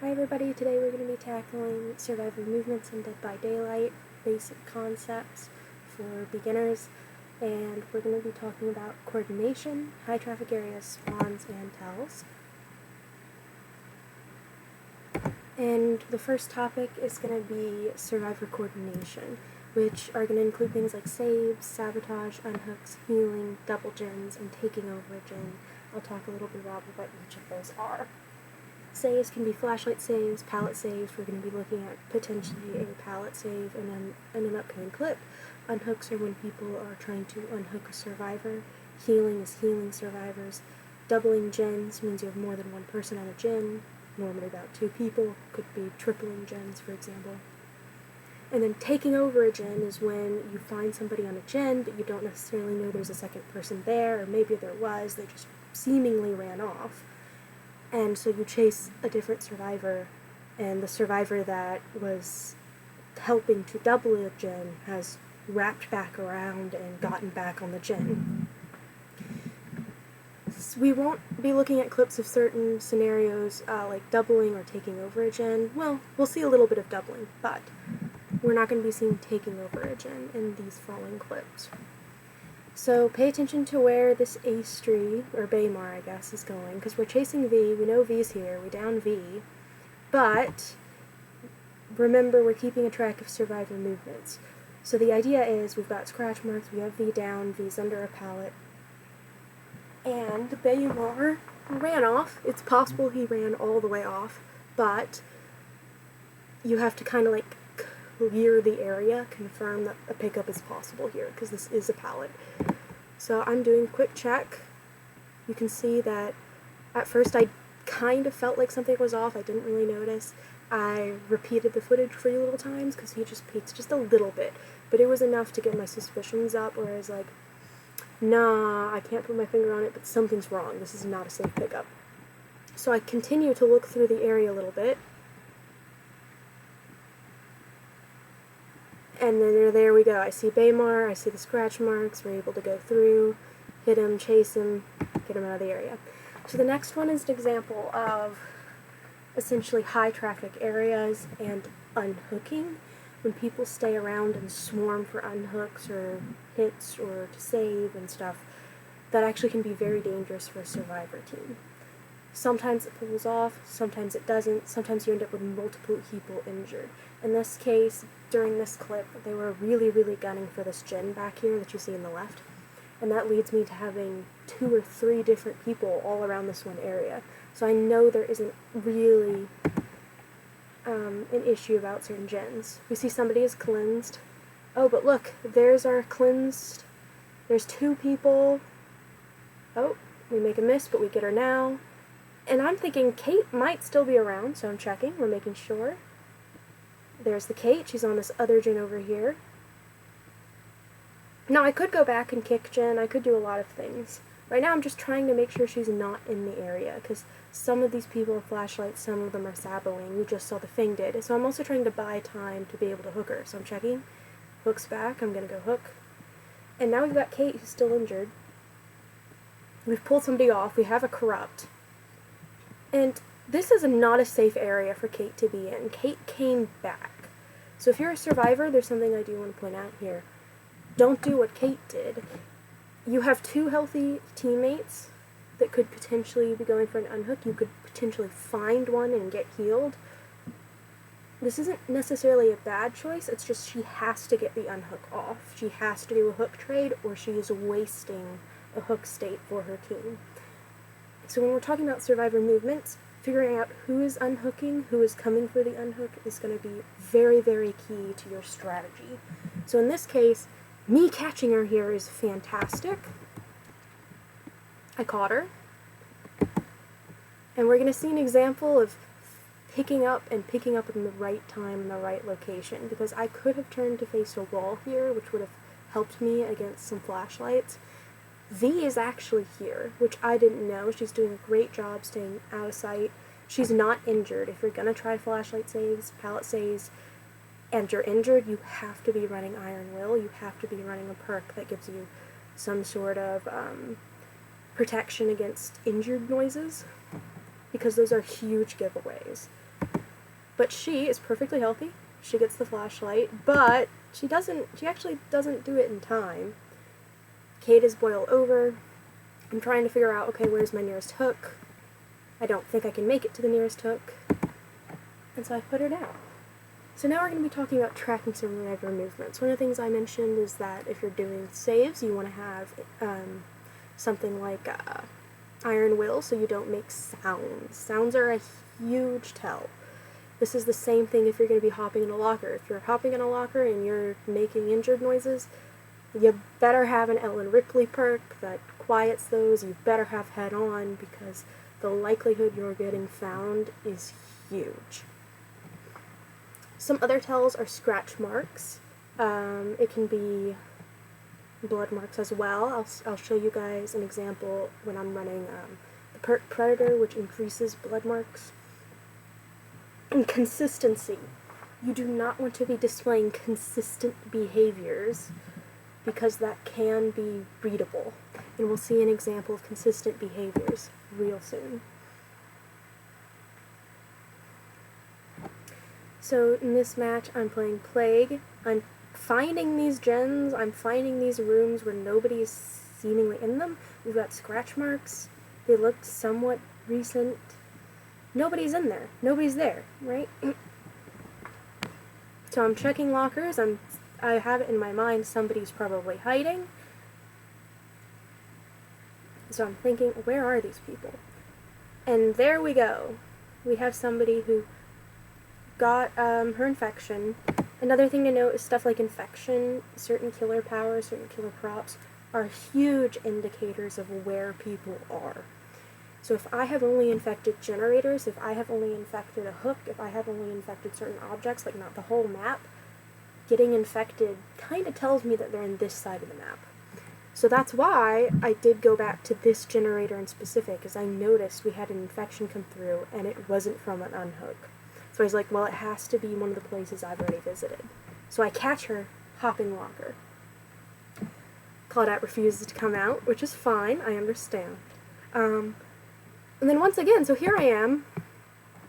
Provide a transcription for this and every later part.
Hi everybody, today we're going to be tackling survivor movements in Dead by Daylight, basic concepts for beginners, and we're going to be talking about coordination, high traffic areas, spawns, and tells. And the first topic is going to be survivor coordination, which are going to include things like saves, sabotage, unhooks, healing, double gens, and taking over a gen. I'll talk a little bit about what each of those are. Saves can be flashlight saves, pallet saves. We're going to be looking at potentially a pallet save in an upcoming clip. Unhooks are when people are trying to unhook a survivor. Healing is healing survivors. Doubling gens means you have more than one person on a gen, normally about 2 people. Could be tripling gens, for example. And then taking over a gen is when you find somebody on a gen, but you don't necessarily know there's a second person there, or maybe there was, they just seemingly ran off. And so you chase a different survivor, and the survivor that was helping to double a gen has wrapped back around and gotten back on the gen. So we won't be looking at clips of certain scenarios like doubling or taking over a gen. Well, we'll see a little bit of doubling, but we're not going to be seeing taking over a gen in these following clips. So pay attention to where this Ace tree, or Baymar I guess, is going, because we're chasing V, we know V's here, we down V, but remember we're keeping a track of survivor movements. So the idea is we've got scratch marks, we have V down, V's under a pallet, and Baymar ran off. It's possible he ran all the way off, but you have to kind of like clear the area, confirm that a pickup is possible here, because this is a pallet. So I'm doing a quick check. You can see that at first I kind of felt like something was off. I didn't really notice. I repeated the footage 3 little times because he just peeked just a little bit, but it was enough to get my suspicions up where I was like, nah, I can't put my finger on it, but something's wrong. This is not a safe pickup. So I continue to look through the area a little bit, and then there we go. I see Baymar, I see the scratch marks, we're able to go through, hit him, chase him, get him out of the area. So the next one is an example of essentially high traffic areas and unhooking. When people stay around and swarm for unhooks or hits or to save and stuff, that actually can be very dangerous for a survivor team. Sometimes it pulls off, sometimes it doesn't, sometimes you end up with multiple people injured. In this case, during this clip, they were really, really gunning for this gen back here that you see in the left, and that leads me to having 2 or 3 different people all around this one area. So I know there isn't really an issue about certain gens. We see somebody is cleansed. Oh, but look, there's our cleansed. There's 2 people. Oh, we make a miss, but we get her now. And I'm thinking Kate might still be around, so I'm checking. We're making sure. There's the Kate. She's on this other gen over here. Now, I could go back and kick Jen. I could do a lot of things. Right now, I'm just trying to make sure she's not in the area, because some of these people have flashlights, some of them are saboing. You just saw the Fing did. So I'm also trying to buy time to be able to hook her. So I'm checking. Hook's back. I'm going to go hook. And now we've got Kate, who's still injured. We've pulled somebody off. We have a corrupt. And this is not a safe area for Kate to be in. Kate came back. So if you're a survivor, there's something I do want to point out here. Don't do what Kate did. You have 2 healthy teammates that could potentially be going for an unhook. You could potentially find one and get healed. This isn't necessarily a bad choice, it's just she has to get the unhook off. She has to do a hook trade, or she is wasting a hook state for her team. So when we're talking about survivor movements, figuring out who is unhooking, who is coming for the unhook, is going to be very, very key to your strategy. So in this case, me catching her here is fantastic. I caught her. And we're going to see an example of picking up in the right time in the right location, because I could have turned to face a wall here, which would have helped me against some flashlights. V is actually here, which I didn't know. She's doing a great job staying out of sight. She's not injured. If you're going to try flashlight saves, pallet saves, and you're injured, you have to be running Iron Will. You have to be running a perk that gives you some sort of protection against injured noises. because those are huge giveaways. But she is perfectly healthy. She gets the flashlight, but she actually doesn't do it in time. Kate is boiled over. I'm trying to figure out, okay, where's my nearest hook? I don't think I can make it to the nearest hook. And so I put her down. So now we're going to be talking about tracking survivor movements. One of the things I mentioned is that if you're doing saves, you want to have something like iron will so you don't make sounds. Sounds are a huge tell. This is the same thing if you're going to be hopping in a locker. If you're hopping in a locker and you're making injured noises, you better have an Ellen Ripley perk that quiets those. You better have head on because the likelihood you're getting found is huge. Some other tells are scratch marks. It can be blood marks as well. I'll show you guys an example when I'm running the perk Predator, which increases blood marks. And consistency. You do not want to be displaying consistent behaviors because that can be readable. And we'll see an example of consistent behaviors real soon. So in this match, I'm playing Plague. I'm finding these gens. I'm finding these rooms where nobody's seemingly in them. We've got scratch marks. They look somewhat recent. Nobody's in there. Nobody's there, right? So I'm checking lockers. I have it in my mind somebody's probably hiding. So I'm thinking, where are these people? And there we go. We have somebody who got her infection. Another thing to note is stuff like infection, certain killer powers, certain killer props are huge indicators of where people are. So if I have only infected generators, if I have only infected a hook, if I have only infected certain objects, like not the whole map, getting infected kind of tells me that they're in this side of the map. So that's why I did go back to this generator in specific, as I noticed we had an infection come through and it wasn't from an unhook. So I was like, well, it has to be one of the places I've already visited. So I catch her hopping locker. Claudette refuses to come out, which is fine, I understand. And then once again, so here I am.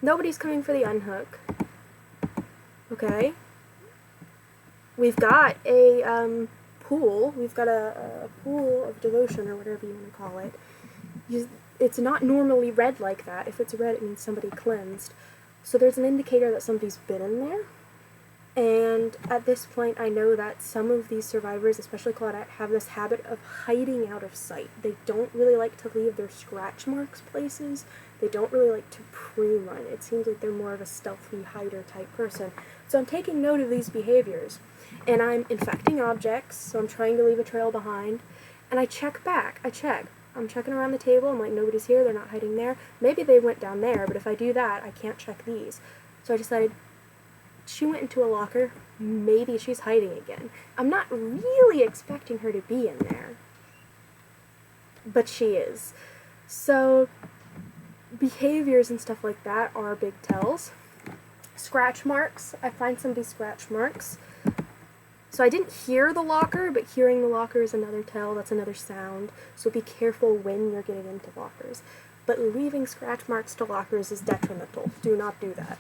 Nobody's coming for the unhook. Okay. We've got a pool. We've got a pool of devotion, or whatever you want to call it. It's not normally red like that. If it's red, it means somebody cleansed. So there's an indicator that somebody's been in there. And at this point, I know that some of these survivors, especially Claudette, have this habit of hiding out of sight. They don't really like to leave their scratch marks places. They don't really like to pre-run. It seems like they're more of a stealthy hider type person. So I'm taking note of these behaviors. And I'm infecting objects, so I'm trying to leave a trail behind. And I check back. I'm checking around the table. I'm like, nobody's here. They're not hiding there. Maybe they went down there, but if I do that, I can't check these. So I decided, she went into a locker, maybe she's hiding again. I'm not really expecting her to be in there, but she is. So behaviors and stuff like that are big tells. Scratch marks, I find somebody's scratch marks. So I didn't hear the locker, but hearing the locker is another tell, that's another sound. So be careful when you're getting into lockers. But leaving scratch marks to lockers is detrimental. Do not do that.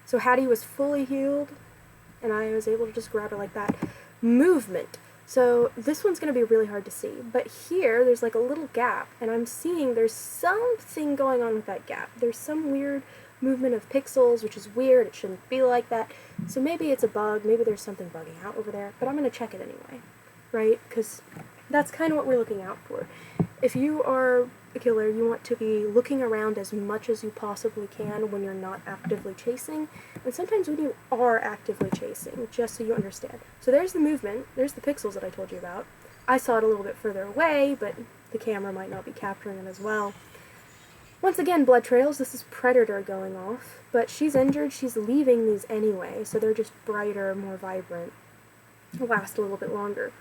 So Hattie was fully healed, and I was able to just grab her like that. Movement. So this one's going to be really hard to see, but here there's like a little gap, and I'm seeing there's something going on with that gap. There's some weird movement of pixels, which is weird. It shouldn't be like that. So maybe it's a bug, maybe there's something bugging out over there, but I'm going to check it anyway, right? Because that's kind of what we're looking out for. If you are a killer, you want to be looking around as much as you possibly can when you're not actively chasing, and sometimes when you are actively chasing, just so you understand. So there's the movement, there's the pixels that I told you about. I saw it a little bit further away, but the camera might not be capturing it as well. Once again, blood trails, this is Predator going off, but she's injured, she's leaving these anyway, so they're just brighter, more vibrant, last a little bit longer.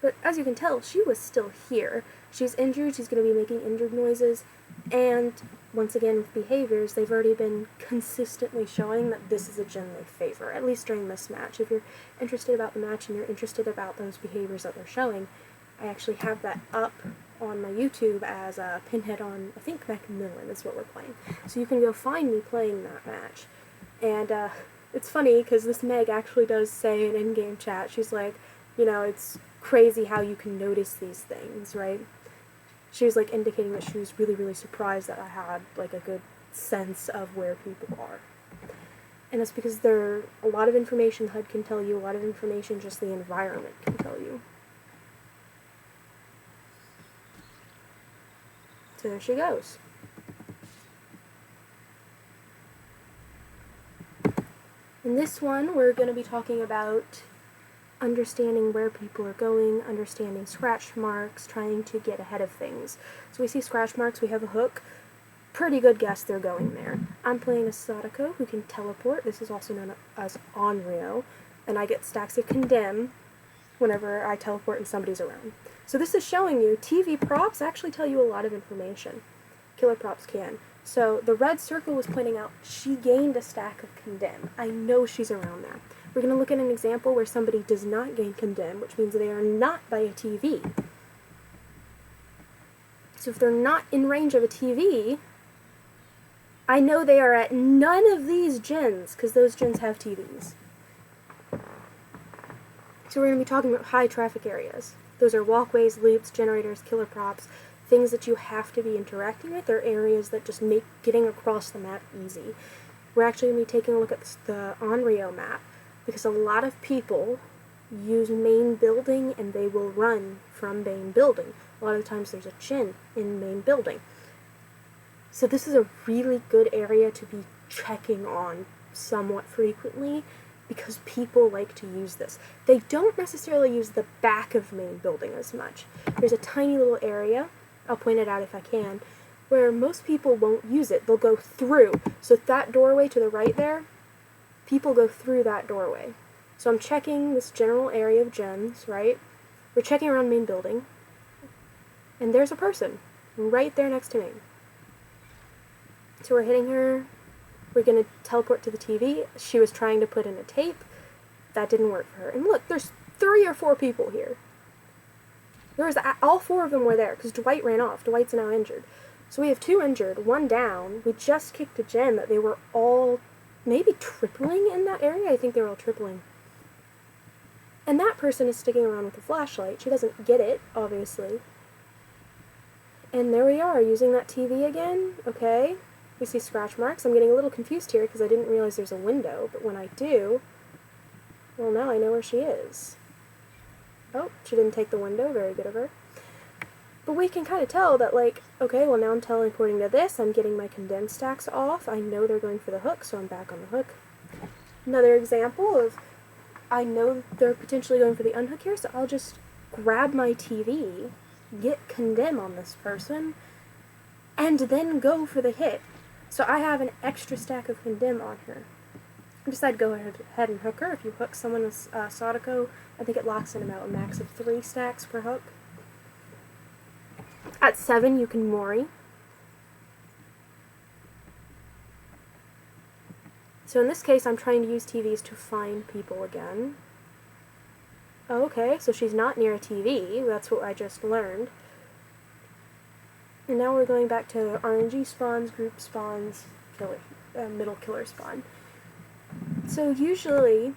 But as you can tell, she was still here. She's injured, she's going to be making injured noises, and once again with behaviors, they've already been consistently showing that this is a gen they favor, at least during this match. If you're interested about the match and you're interested about those behaviors that they're showing, I actually have that up on my YouTube as Pinhead on, I think, Macmillan is what we're playing. So you can go find me playing that match. And it's funny because this Meg actually does say in in-game chat, she's like, you know, it's crazy how you can notice these things, right? She was like indicating that she was really, really surprised that I had like a good sense of where people are. And that's because there a lot of information HUD can tell you, a lot of information just the environment can tell you. So there she goes. In this one, we're going to be talking about understanding where people are going, understanding scratch marks, trying to get ahead of things. So we see scratch marks, we have a hook. Pretty good guess they're going there. I'm playing a Sadako who can teleport. This is also known as Onryo, and I get stacks of condemn whenever I teleport and somebody's around. So this is showing you TV props actually tell you a lot of information. Killer props can. So the red circle was pointing out she gained a stack of condemn. I know she's around there. We're going to look at an example where somebody does not gain condemn, which means they are not by a TV. So if they're not in range of a TV, I know they are at none of these gens, because those gens have TVs. So we're going to be talking about high traffic areas. Those are walkways, loops, generators, killer props, things that you have to be interacting with. They're areas that just make getting across the map easy. We're actually going to be taking a look at the Onryo map, because a lot of people use main building and they will run from main building. A lot of times there's a gen in main building. So this is a really good area to be checking on somewhat frequently because people like to use this. They don't necessarily use the back of main building as much. There's a tiny little area, I'll point it out if I can, where most people won't use it. They'll go through. So that doorway to the right there, people go through that doorway. So I'm checking this general area of gens, right? We're checking around main building. And there's a person right there next to me. So we're hitting her. We're going to teleport to the TV. She was trying to put in a tape. That didn't work for her. And look, there's 3 or 4 people here. All 4 of them were there because Dwight ran off. Dwight's now injured. So we have 2 injured, 1 down. We just kicked a gen that they were all maybe tripling in that area. I think they were all tripling. And that person is sticking around with a flashlight. She doesn't get it, obviously. And there we are, using that TV again. Okay. We see scratch marks. I'm getting a little confused here because I didn't realize there's a window, but when I do, well, now I know where she is. Oh, she didn't take the window. Very good of her. But we can kind of tell that, like, okay, well, now I'm teleporting to this. I'm getting my condemned stacks off. I know they're going for the hook, so I'm back on the hook. Another example of, I know they're potentially going for the unhook here, so I'll just grab my TV, get condemn on this person, and then go for the hit. So I have an extra stack of condemn on her. I decide to go ahead and hook her. If you hook someone with Sadako, I think it locks in about a max of 3 stacks per hook. At 7, you can Mori. So in this case, I'm trying to use TVs to find people again. Oh, okay, so she's not near a TV. That's what I just learned. And now we're going back to RNG spawns, group spawns, middle killer spawn. So usually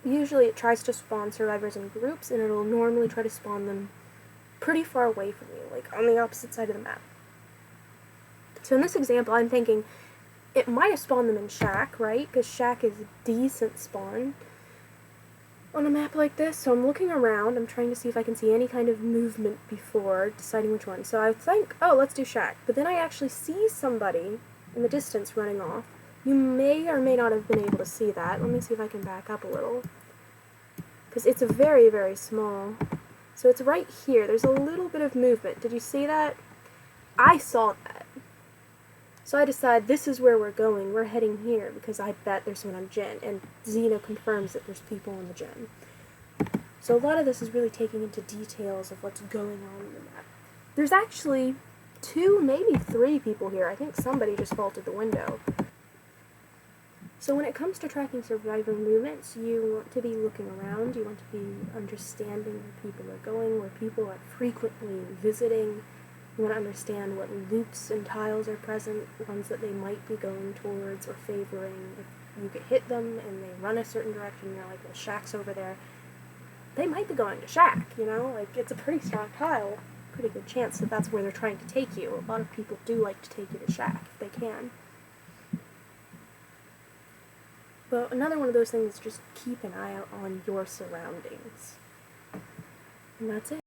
it tries to spawn survivors in groups, and it'll normally try to spawn them pretty far away from you, like on the opposite side of the map. So in this example, I'm thinking it might have spawned them in Shack, right? Because Shack is a decent spawn on a map like this. So I'm looking around, I'm trying to see if I can see any kind of movement before deciding which one. So I think, oh, let's do Shack. But then I actually see somebody in the distance running off. You may or may not have been able to see that. Let me see if I can back up a little. Because it's a very, very small. So it's right here. There's a little bit of movement. Did you see that? I saw that. So I decide this is where we're going. We're heading here because I bet there's someone on gen. And Xeno confirms that there's people on the gen. So a lot of this is really taking into details of what's going on in the map. There's actually 2, maybe 3 people here. I think somebody just vaulted the window. So when it comes to tracking survivor movements, you want to be looking around, you want to be understanding where people are going, where people are frequently visiting. You want to understand what loops and tiles are present, ones that they might be going towards or favoring. If you could hit them and they run a certain direction, you're like, well, Shack's over there. They might be going to Shack, you know? Like, it's a pretty strong tile. Pretty good chance that that's where they're trying to take you. A lot of people do like to take you to Shack if they can. But another one of those things is just keep an eye out on your surroundings. And that's it.